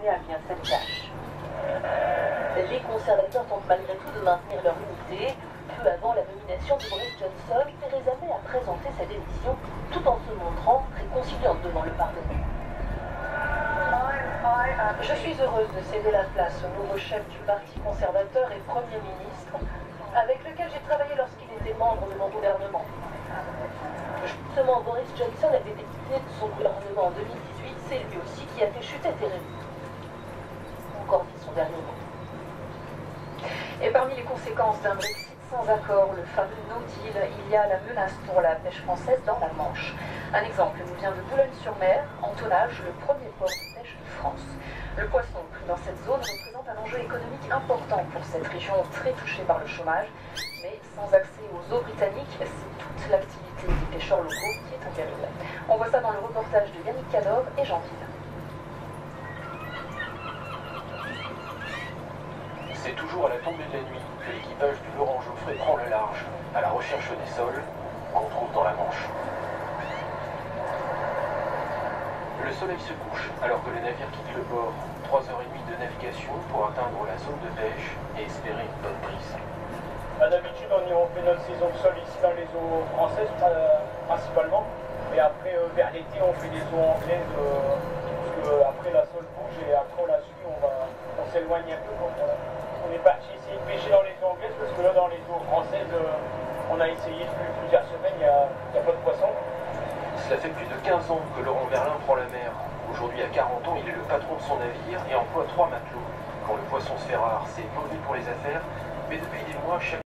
mener à bien cette tâche. Les conservateurs tentent malgré tout de maintenir leur unité. Peu avant la nomination de Boris Johnson, Theresa May a présenté sa démission tout en se montrant réconciliante devant le Parlement. Je suis heureuse de céder la place au nouveau chef du Parti conservateur et Premier ministre, avec lequel j'ai travaillé lorsqu'il était membre de mon gouvernement. Justement, Boris Johnson avait été quitté de son gouvernement en 2018, c'est lui aussi qui a fait chuter Theresa May. Encore dit son dernier mot. Et parmi les conséquences d'un Brexit sans accord, le fameux no deal, il y a la menace pour la pêche française dans la Manche. Un exemple nous vient de Boulogne-sur-Mer, en tonnage, le premier port de pêche de France. Le poisson pris dans cette zone représente un enjeu économique important pour cette région très touchée par le chômage, mais sans accès aux eaux britanniques, c'est toute l'activité des pêcheurs locaux qui est en péril. On voit ça dans le reportage de Yannick Cador et Jean Ville. C'est toujours à la tombée de la nuit que l'équipage du Laurent Geoffrey prend le large, à la recherche des sols qu'on trouve dans la Manche. Le soleil se couche alors que le navire quitte le port. 3h30 de navigation pour atteindre la zone de pêche et espérer une bonne prise. D'habitude, on fait notre saison de sol ici dans les eaux françaises principalement. Et après, vers l'été, on fait des eaux anglaises. Parce que après la sole bouge et après on la suit, on s'éloigne un peu. Donc, on est parti essayer de pêcher dans les eaux anglaises parce que là, dans les eaux françaises, on a essayé depuis plusieurs semaines, il n'y a pas de poisson. Cela fait plus de 15 ans que Laurent Merlin prend la mer. Aujourd'hui, à 40 ans, il est le patron de son navire et emploie 3 matelots. Quand le poisson se fait rare, c'est mauvais pour les affaires, mais depuis des mois, chaque